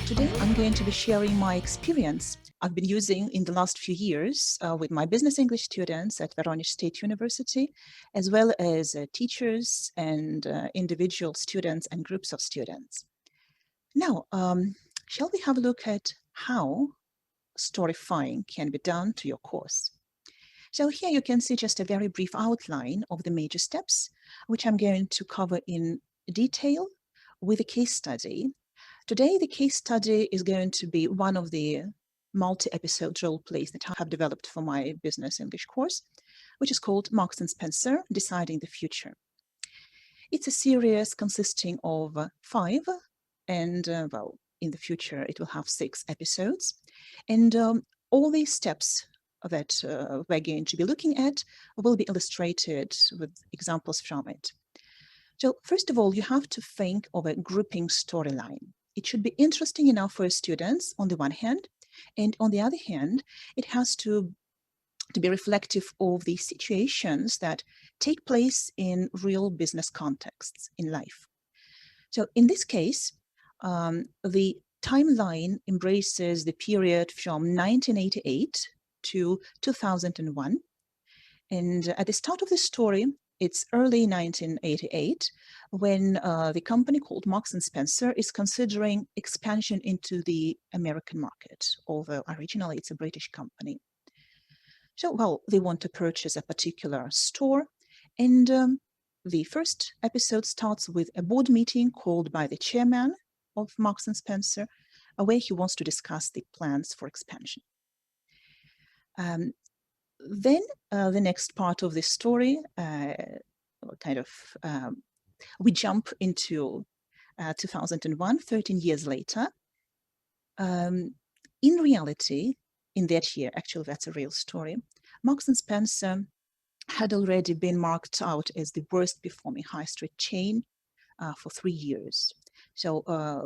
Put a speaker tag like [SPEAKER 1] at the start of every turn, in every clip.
[SPEAKER 1] Today, I'm going to be sharing my experience I've been using in the last few years with my business English students at Voronezh State University, as well as teachers and individual students and groups of students. Now, shall we have a look at how storifying can be done to your course? So here you can see just a very brief outline of the major steps, which I'm going to cover in detail with a case study. Today, the case study is going to be one of the multi-episode role plays that I have developed for my business English course, which is called Marks and Spencer, Deciding the Future. It's a series consisting of 5, and well, in the future, it will have 6 episodes. And all these steps that we're going to be looking at will be illustrated with examples from it. So first of all, you have to think of a grouping storyline. It should be interesting enough for students on the one hand, and on the other hand, it has to be reflective of the situations that take place in real business contexts in life. So in this case, the timeline embraces the period from 1988 to 2001. And at the start of the story, it's early 1988 when the company called Marks and Spencer is considering expansion into the American market, although originally it's a British company. So, well, they want to purchase a particular store, and the first episode starts with a board meeting called by the chairman of Marks and Spencer, where he wants to discuss the plans for expansion. Then the next part of the story, we jump into 2001, 13 years later. In reality, in that year, actually that's a real story, Marks and Spencer had already been marked out as the worst performing high street chain for 3 years. So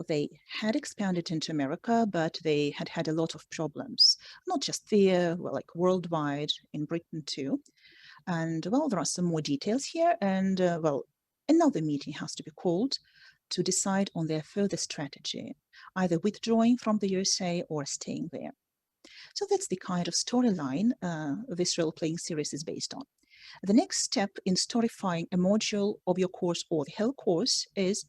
[SPEAKER 1] they had expanded into America, but they had had a lot of problems, not just there, well, like worldwide, in Britain too. And well, there are some more details here. And well, another meeting has to be called to decide on their further strategy, either withdrawing from the USA or staying there. So that's the kind of storyline this role-playing series is based on. The next step in storifying a module of your course or the whole course is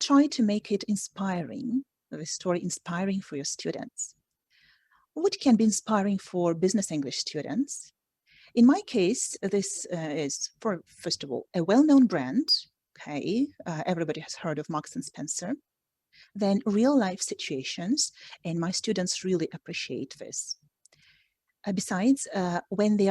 [SPEAKER 1] try to make it inspiring, the story inspiring for your students. What can be inspiring for business English students? In my case, this is, first of all, a well-known brand. Okay, everybody has heard of Marks and Spencer. Then real-life situations, and my students really appreciate this. Besides, when they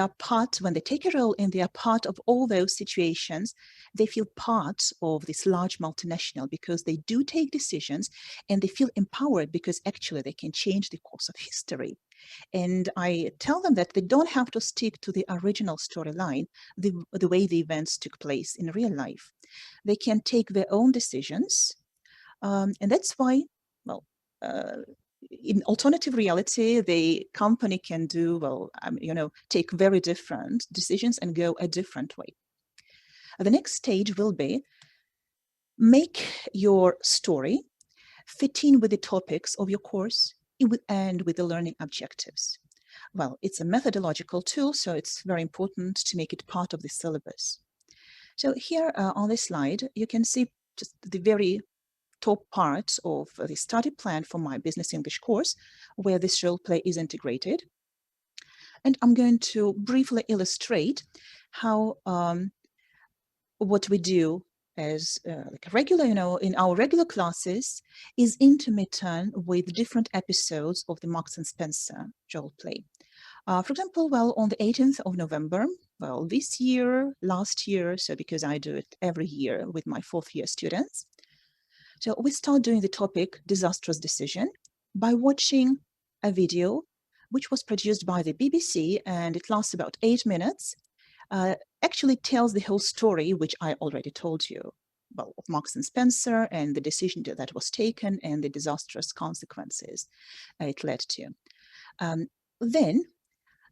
[SPEAKER 1] take a role and they are part of all those situations, they feel part of this large multinational because they do take decisions and they feel empowered because actually they can change the course of history. And I tell them that they don't have to stick to the original storyline, the way the events took place in real life. They can take their own decisions. And that's why, well, in alternative reality, the company can do, well, take very different decisions and go a different way. The next stage will be make your story fit in with the topics of your course and with the learning objectives. Well, it's a methodological tool, so it's very important to make it part of the syllabus. So here on this slide, you can see just the very top part of the study plan for my business English course, where this role play is integrated. And I'm going to briefly illustrate how what we do as like a regular, in our regular classes is intermittent with different episodes of the Marks and Spencer role play. For example, well, on the 18th of November, well, this year, last year, so because I do it every year with my 4th year students. So we start doing the topic disastrous decision by watching a video which was produced by the BBC, and it lasts about 8 minutes. Actually tells the whole story, which I already told you, well, of Marks and Spencer and the decision that was taken and the disastrous consequences it led to. Then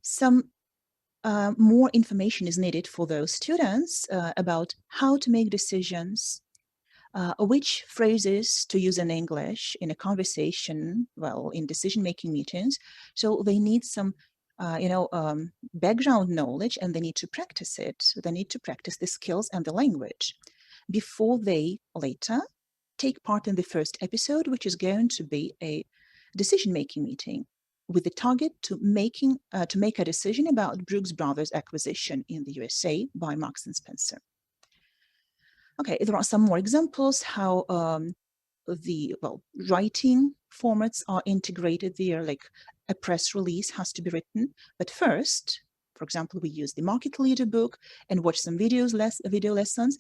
[SPEAKER 1] some more information is needed for those students about how to make decisions, which phrases to use in English in a conversation, well, in decision-making meetings. So they need some, background knowledge, and they need to practice it. They need to practice the skills and the language before they later take part in the first episode, which is going to be a decision-making meeting with the target to make a decision about Brooks Brothers acquisition in the USA by Marks and Spencer. Okay, there are some more examples how the writing formats are integrated there, like a press release has to be written, but first, for example, we use the market leader book and watch some video lessons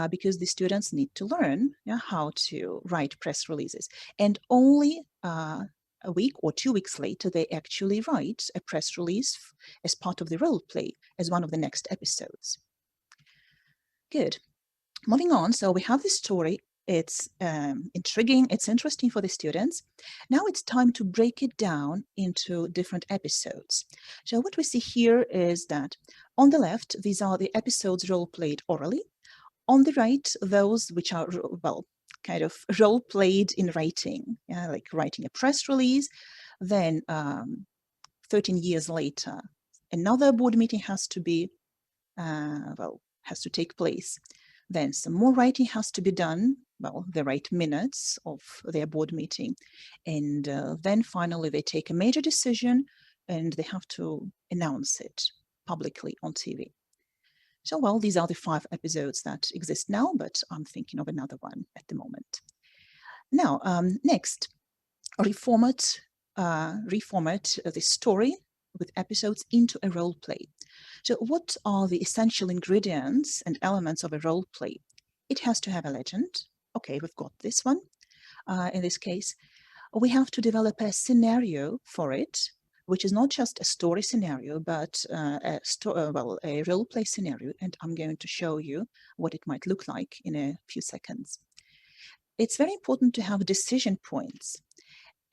[SPEAKER 1] because the students need to learn how to write press releases. And only a week or 2 weeks later, they actually write a press release as part of the role play as one of the next episodes. Good. Moving on, so we have this story. It's intriguing, it's interesting for the students. Now it's time to break it down into different episodes. So what we see here is that on the left, these are the episodes role-played orally. On the right, those which are, kind of role-played in writing, like writing a press release. Then 13 years later, another board meeting has to be, has to take place. Then some more writing has to be done. Well, they write minutes of their board meeting. And then finally they take a major decision and they have to announce it publicly on TV. So, well, these are the 5 episodes that exist now, but I'm thinking of another one at the moment. Now, next, reformat the story with episodes into a role play. So what are the essential ingredients and elements of a role play? It has to have a legend. Okay, we've got this one. In this case, we have to develop a scenario for it, which is not just a story scenario, but a role play scenario. And I'm going to show you what it might look like in a few seconds. It's very important to have decision points.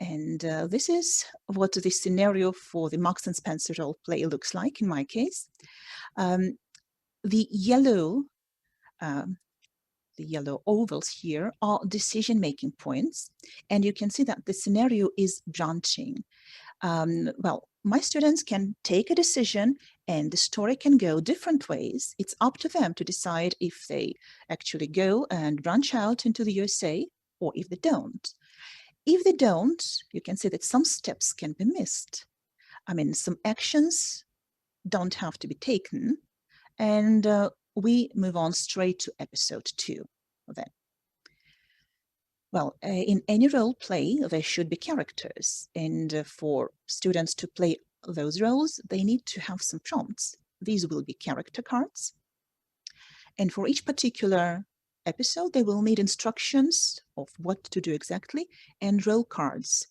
[SPEAKER 1] And this is what the scenario for the Marks and Spencer role play looks like in my case. The yellow ovals here are decision-making points. And you can see that the scenario is branching. My students can take a decision and the story can go different ways. It's up to them to decide if they actually go and branch out into the USA or if they don't. If they don't, you can see that some steps can be missed. I mean, some actions don't have to be taken. And we move on straight to episode 2 then. Well, in any role play, there should be characters. And for students to play those roles, they need to have some prompts. These will be character cards. And for each particular episode, they will need instructions of what to do exactly and role cards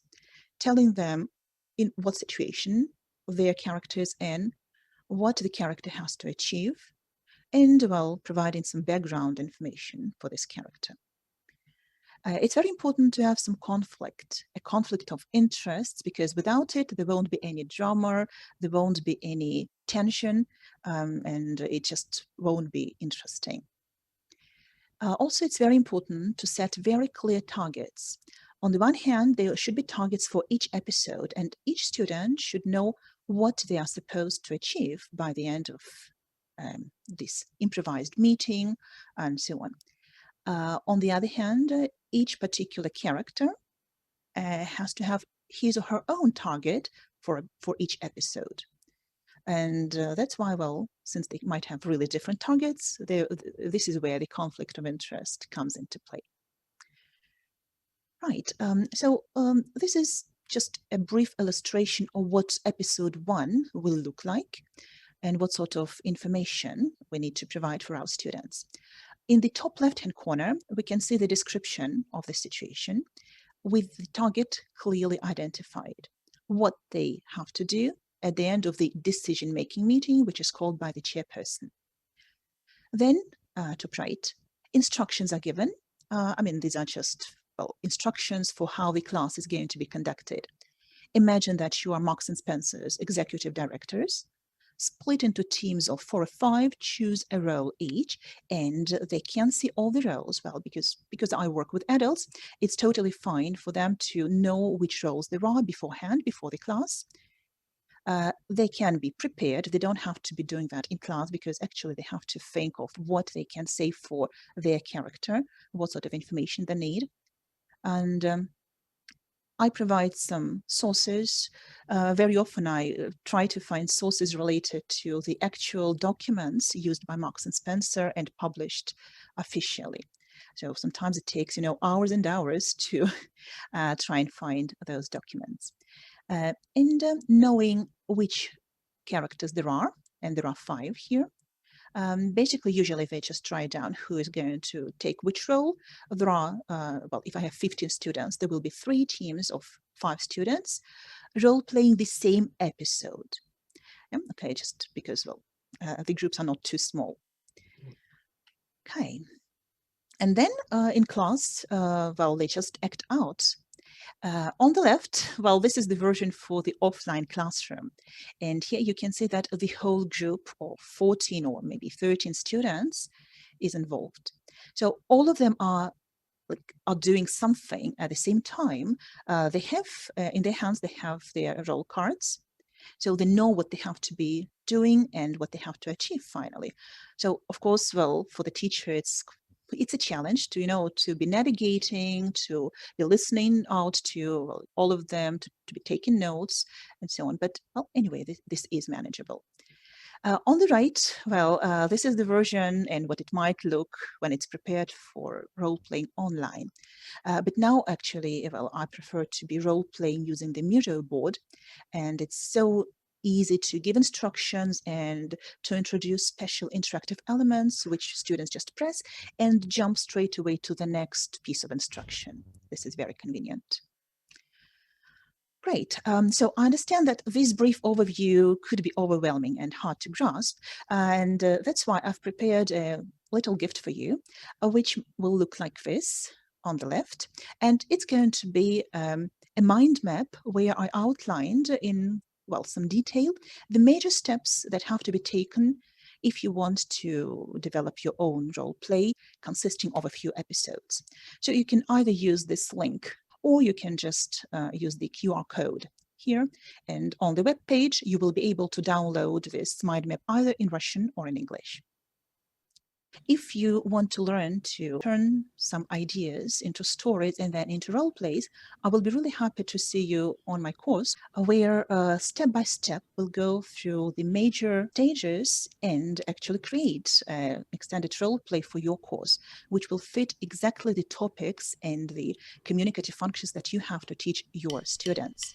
[SPEAKER 1] telling them in what situation their character is in, what the character has to achieve, and, well, providing some background information for this character. It's very important to have some conflict, a conflict of interests, because without it, there won't be any drama, there won't be any tension, and it just won't be interesting. Also, it's very important to set very clear targets. On the one hand, there should be targets for each episode, and each student should know what they are supposed to achieve by the end of this improvised meeting, and so on. On the other hand, each particular character has to have his or her own target for each episode. And that's why, well, since they might have really different targets, this is where the conflict of interest comes into play. Right, so this is just a brief illustration of what episode 1 will look like and what sort of information we need to provide for our students. In the top left-hand corner, we can see the description of the situation with the target clearly identified, what they have to do at the end of the decision-making meeting, which is called by the chairperson. Then, top right, instructions are given. These are just instructions for how the class is going to be conducted. Imagine that you are Marks and Spencer's executive directors. split into teams of 4 or 5, choose a role each, and they can see all the roles. Well, because I work with adults, it's totally fine for them to know which roles there are beforehand, before the class. They can be prepared. They don't have to be doing that in class, because actually they have to think of what they can say for their character, what sort of information they need. And I provide some sources. Very often I try to find sources related to the actual documents used by Marks and Spencer and published officially. So sometimes it takes, hours and hours to try and find those documents. And knowing which characters there are, and there are 5 here. Basically, usually they just write down who is going to take which role. There are, well, if I have 15 students, there will be 3 teams of 5 students role-playing the same episode. Okay, just because, well, the groups are not too small. Okay. And then in class, well, they just act out. On the left, well, this is the version for the offline classroom. And here you can see that the whole group of 14 or maybe 13 students is involved. So all of them are doing something at the same time. They have, in their hands, they have their role cards. So they know what they have to be doing and what they have to achieve finally. So of course, well, for the teacher, it's a challenge to be navigating, to be listening out to all of them, to be taking notes and so on. But well, anyway, this is manageable. On the right, well, this is the version and what it might look when it's prepared for role-playing online. But now, actually, well, I prefer to be role-playing using the Miro board, and it's so easy to give instructions and to introduce special interactive elements, which students just press and jump straight away to the next piece of instruction. This is very convenient. Great. So I understand that this brief overview could be overwhelming and hard to grasp, and that's why I've prepared a little gift for you, which will look like this on the left. And it's going to be a mind map where I outlined in, well, some detail the major steps that have to be taken if you want to develop your own role play consisting of a few episodes. So you can either use this link, or you can just use the QR code here. And on the web page, you will be able to download this mind map either in Russian or in English. If you want to learn to turn some ideas into stories and then into role plays, I will be really happy to see you on my course, where step by step we'll go through the major stages and actually create an extended role play for your course, which will fit exactly the topics and the communicative functions that you have to teach your students.